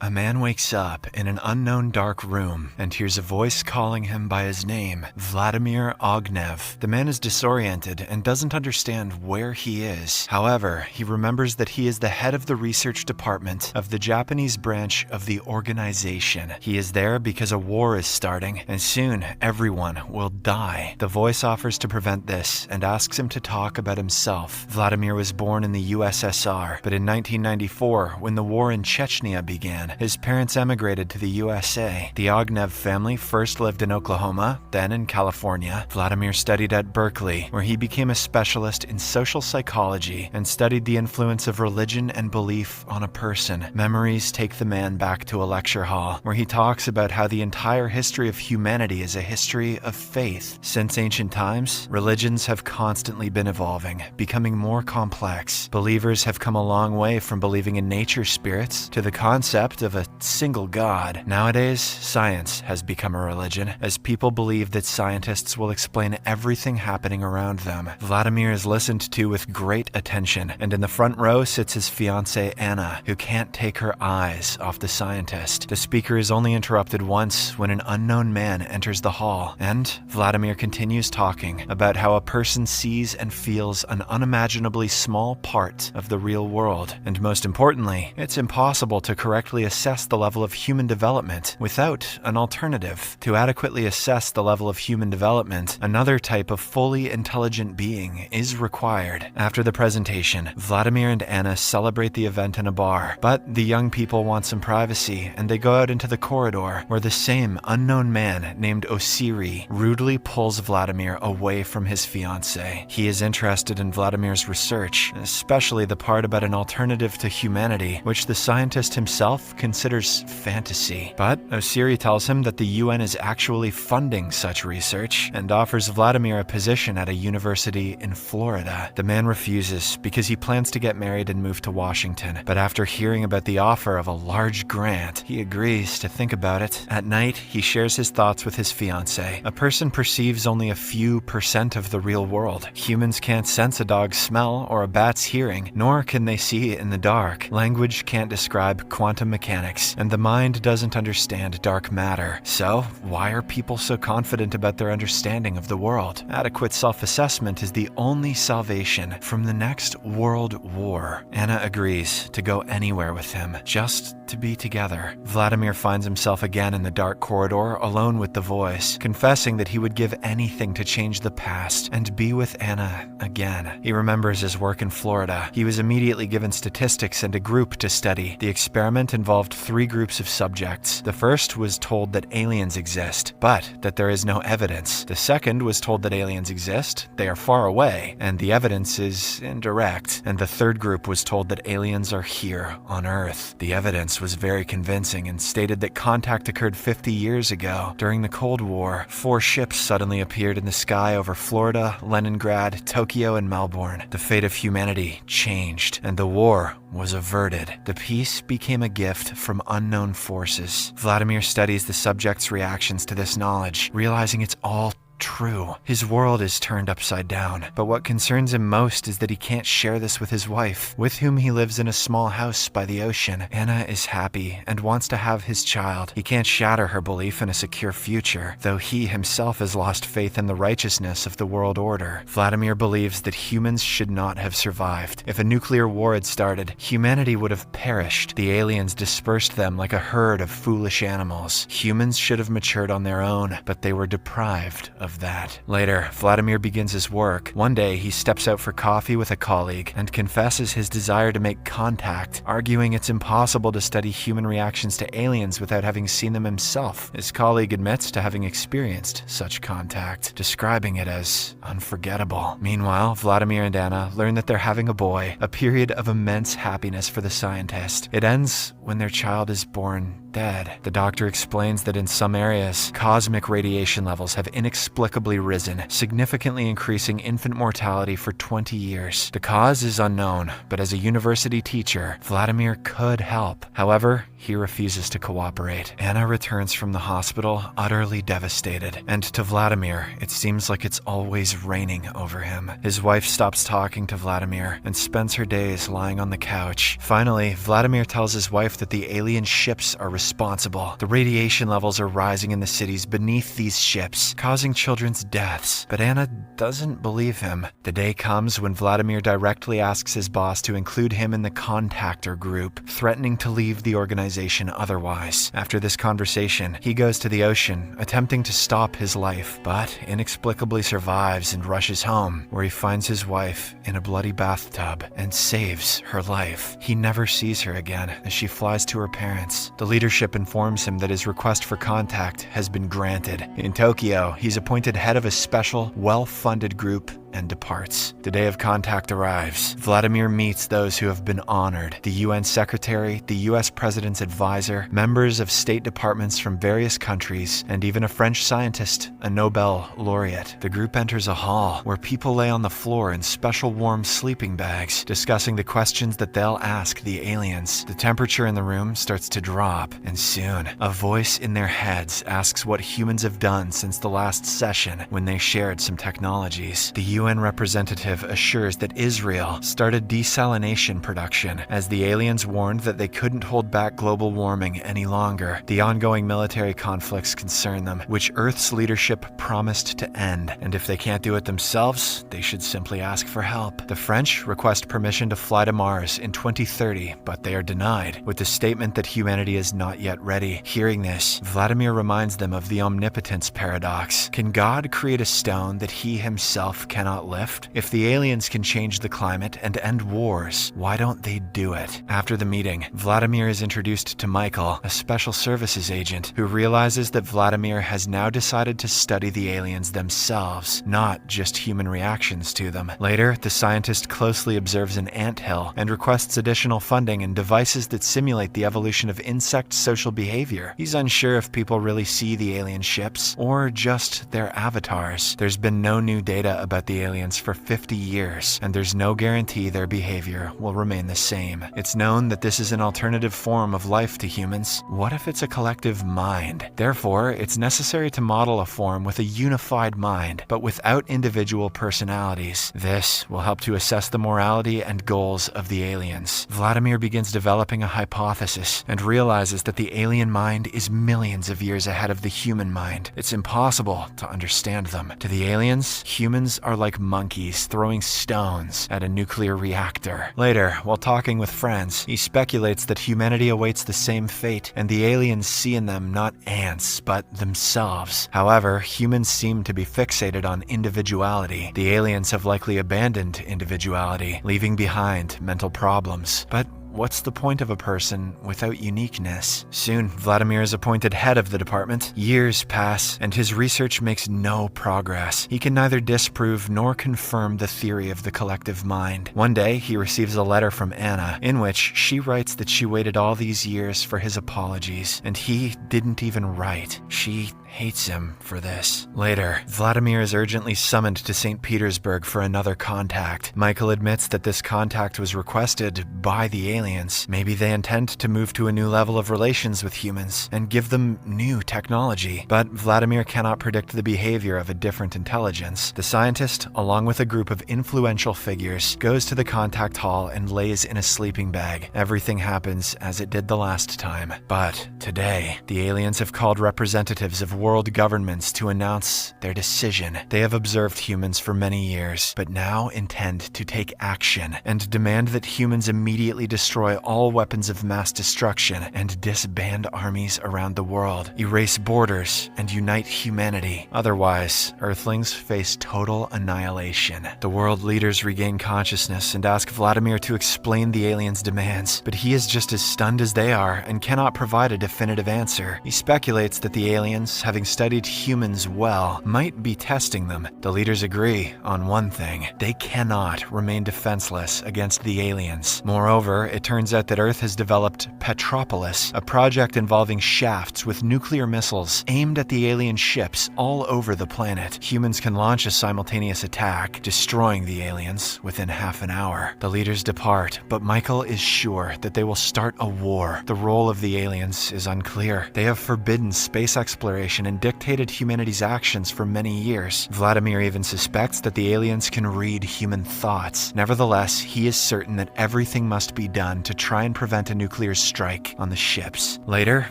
A man wakes up in an unknown dark room and hears a voice calling him by his name, Vladimir Ognev. The man is disoriented and doesn't understand where he is. However, he remembers that he is the head of the research department of the Japanese branch of the organization. He is there because a war is starting, and soon everyone will die. The voice offers to prevent this and asks him to talk about himself. Vladimir was born in the USSR, but in 1994, when the war in Chechnya began, his parents emigrated to the USA. The Ognev family first lived in Oklahoma, then in California. Vladimir studied at Berkeley, where he became a specialist in social psychology and studied the influence of religion and belief on a person. Memories take the man back to a lecture hall, where he talks about how the entire history of humanity is a history of faith. Since ancient times, religions have constantly been evolving, becoming more complex. Believers have come a long way from believing in nature spirits to the concept of a single god. Nowadays, science has become a religion, as people believe that scientists will explain everything happening around them. Vladimir is listened to with great attention, and in the front row sits his fiancée Anna, who can't take her eyes off the scientist. The speaker is only interrupted once when an unknown man enters the hall, and Vladimir continues talking about how a person sees and feels an unimaginably small part of the real world. And most importantly, it's impossible to correctly assess the level of human development without an alternative. To adequately assess the level of human development, another type of fully intelligent being is required. After the presentation, Vladimir and Anna celebrate the event in a bar, but the young people want some privacy, and they go out into the corridor, where the same unknown man named Osiri rudely pulls Vladimir away from his fiancée. He is interested in Vladimir's research, especially the part about an alternative to humanity, which the scientist himself considers fantasy. But Osiri tells him that the UN is actually funding such research and offers Vladimir a position at a university in Florida. The man refuses because he plans to get married and move to Washington, but after hearing about the offer of a large grant, he agrees to think about it. At night, he shares his thoughts with his fiancée. A person perceives only a few % of the real world. Humans can't sense a dog's smell or a bat's hearing, nor can they see in the dark. Language can't describe quantum mechanics, and the mind doesn't understand dark matter. So, why are people so confident about their understanding of the world? Adequate self-assessment is the only salvation from the next world war. Anna agrees to go anywhere with him, just to be together. Vladimir finds himself again in the dark corridor, alone with the voice, confessing that he would give anything to change the past and be with Anna again. He remembers his work in Florida. He was immediately given statistics and a group to study. The experiment involved 3 groups of subjects. The first was told that aliens exist, but that there is no evidence. The second was told that aliens exist, they are far away, and the evidence is indirect. And the third group was told that aliens are here on Earth. The evidence was very convincing and stated that contact occurred 50 years ago. During the Cold War, 4 ships suddenly appeared in the sky over Florida, Leningrad, Tokyo, and Melbourne. The fate of humanity changed, and the war was averted. The peace became a gift from unknown forces. Vladimir studies the subject's reactions to this knowledge, realizing it's all true. His world is turned upside down, but what concerns him most is that he can't share this with his wife, with whom he lives in a small house by the ocean. Anna is happy and wants to have his child. He can't shatter her belief in a secure future, though he himself has lost faith in the righteousness of the world order. Vladimir believes that humans should not have survived. If a nuclear war had started, humanity would have perished. The aliens dispersed them like a herd of foolish animals. Humans should have matured on their own, but they were deprived of that. Later, Vladimir begins his work. One day, he steps out for coffee with a colleague and confesses his desire to make contact, arguing it's impossible to study human reactions to aliens without having seen them himself. His colleague admits to having experienced such contact, describing it as unforgettable. Meanwhile, Vladimir and Anna learn that they're having a boy, a period of immense happiness for the scientist. It ends when their child is born dead. The doctor explains that in some areas, cosmic radiation levels have inexplicably risen, significantly increasing infant mortality for 20 years. The cause is unknown, but as a university teacher, Vladimir could help. However, he refuses to cooperate. Anna returns from the hospital utterly devastated, and to Vladimir, it seems like it's always raining over him. His wife stops talking to Vladimir and spends her days lying on the couch. Finally, Vladimir tells his wife that the alien ships are responsible. The radiation levels are rising in the cities beneath these ships, causing children's deaths. But Anna doesn't believe him. The day comes when Vladimir directly asks his boss to include him in the contactor group, threatening to leave the organization otherwise. After this conversation, he goes to the ocean, attempting to stop his life, but inexplicably survives and rushes home, where he finds his wife in a bloody bathtub and saves her life. He never sees her again as she flies to her parents. The leadership informs him that his request for contact has been granted. In Tokyo, he's appointed head of a special, well-funded group and departs. The day of contact arrives. Vladimir meets those who have been honored: the UN Secretary, the US President's advisor, members of state departments from various countries, and even a French scientist, a Nobel laureate. The group enters a hall where people lay on the floor in special warm sleeping bags, discussing the questions that they'll ask the aliens. The temperature in the room starts to drop, and soon, a voice in their heads asks what humans have done since the last session when they shared some technologies. The UN representative assures that Israel started desalination production as the aliens warned that they couldn't hold back global warming any longer. The ongoing military conflicts concern them, which Earth's leadership promised to end, and if they can't do it themselves, they should simply ask for help. The French request permission to fly to Mars in 2030, but they are denied, with the statement that humanity is not yet ready. Hearing this, Vladimir reminds them of the omnipotence paradox. Can God create a stone that he himself cannot lift? If the aliens can change the climate and end wars, why don't they do it? After the meeting, Vladimir is introduced to Michael, a special services agent, who realizes that Vladimir has now decided to study the aliens themselves, not just human reactions to them. Later, the scientist closely observes an anthill and requests additional funding and devices that simulate the evolution of insect social behavior. He's unsure if people really see the alien ships or just their avatars. There's been no new data about the aliens for 50 years, and there's no guarantee their behavior will remain the same. It's known that this is an alternative form of life to humans. What if it's a collective mind? Therefore, it's necessary to model a form with a unified mind, but without individual personalities. This will help to assess the morality and goals of the aliens. Vladimir begins developing a hypothesis and realizes that the alien mind is millions of years ahead of the human mind. It's impossible to understand them. To the aliens, humans are like monkeys throwing stones at a nuclear reactor. Later, while talking with friends, he speculates that humanity awaits the same fate, and the aliens see in them not ants, but themselves. However, humans seem to be fixated on individuality. The aliens have likely abandoned individuality, leaving behind mental problems. But what's the point of a person without uniqueness? Soon, Vladimir is appointed head of the department. Years pass, and his research makes no progress. He can neither disprove nor confirm the theory of the collective mind. One day, he receives a letter from Anna, in which she writes that she waited all these years for his apologies, and he didn't even write. She hates him for this. Later, Vladimir is urgently summoned to St. Petersburg for another contact. Michael admits that this contact was requested by the aliens. Maybe they intend to move to a new level of relations with humans and give them new technology. But Vladimir cannot predict the behavior of a different intelligence. The scientist, along with a group of influential figures, goes to the contact hall and lays in a sleeping bag. Everything happens as it did the last time. But today, the aliens have called representatives of world governments to announce their decision. They have observed humans for many years, but now intend to take action and demand that humans immediately destroy all weapons of mass destruction and disband armies around the world, erase borders, and unite humanity. Otherwise, Earthlings face total annihilation. The world leaders regain consciousness and ask Vladimir to explain the aliens' demands, but he is just as stunned as they are and cannot provide a definitive answer. He speculates that the aliens, having studied humans well, might be testing them. The leaders agree on one thing: they cannot remain defenseless against the aliens. Moreover, it turns out that Earth has developed Petropolis, a project involving shafts with nuclear missiles aimed at the alien ships all over the planet. Humans can launch a simultaneous attack, destroying the aliens within half an hour. The leaders depart, but Michael is sure that they will start a war. The role of the aliens is unclear. They have forbidden space exploration and dictated humanity's actions for many years. Vladimir even suspects that the aliens can read human thoughts. Nevertheless, he is certain that everything must be done to try and prevent a nuclear strike on the ships. Later,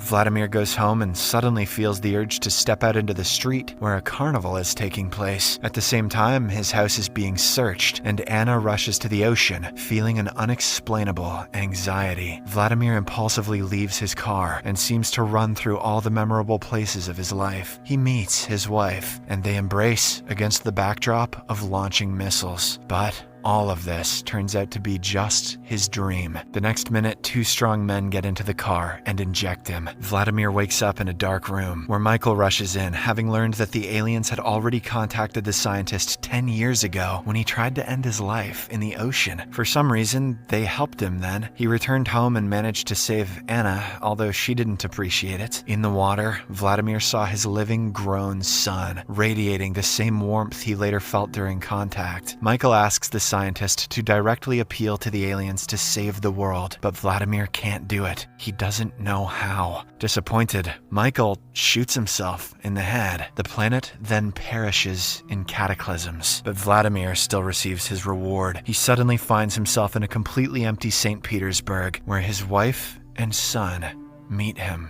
Vladimir goes home and suddenly feels the urge to step out into the street where a carnival is taking place. At the same time, his house is being searched, and Anna rushes to the ocean, feeling an unexplainable anxiety. Vladimir impulsively leaves his car and seems to run through all the memorable places of his life. He meets his wife, and they embrace against the backdrop of launching missiles. But all of this turns out to be just his dream. The next minute, two strong men get into the car and inject him. Vladimir wakes up in a dark room where Michael rushes in, having learned that the aliens had already contacted the scientist 10 years ago when he tried to end his life in the ocean. For some reason, they helped him then. He returned home and managed to save Anna, although she didn't appreciate it. In the water, Vladimir saw his living, grown son, radiating the same warmth he later felt during contact. Michael asks the scientist to directly appeal to the aliens to save the world, but Vladimir can't do it. He doesn't know how. Disappointed, Michael shoots himself in the head. The planet then perishes in cataclysms, but Vladimir still receives his reward. He suddenly finds himself in a completely empty St. Petersburg, where his wife and son meet him.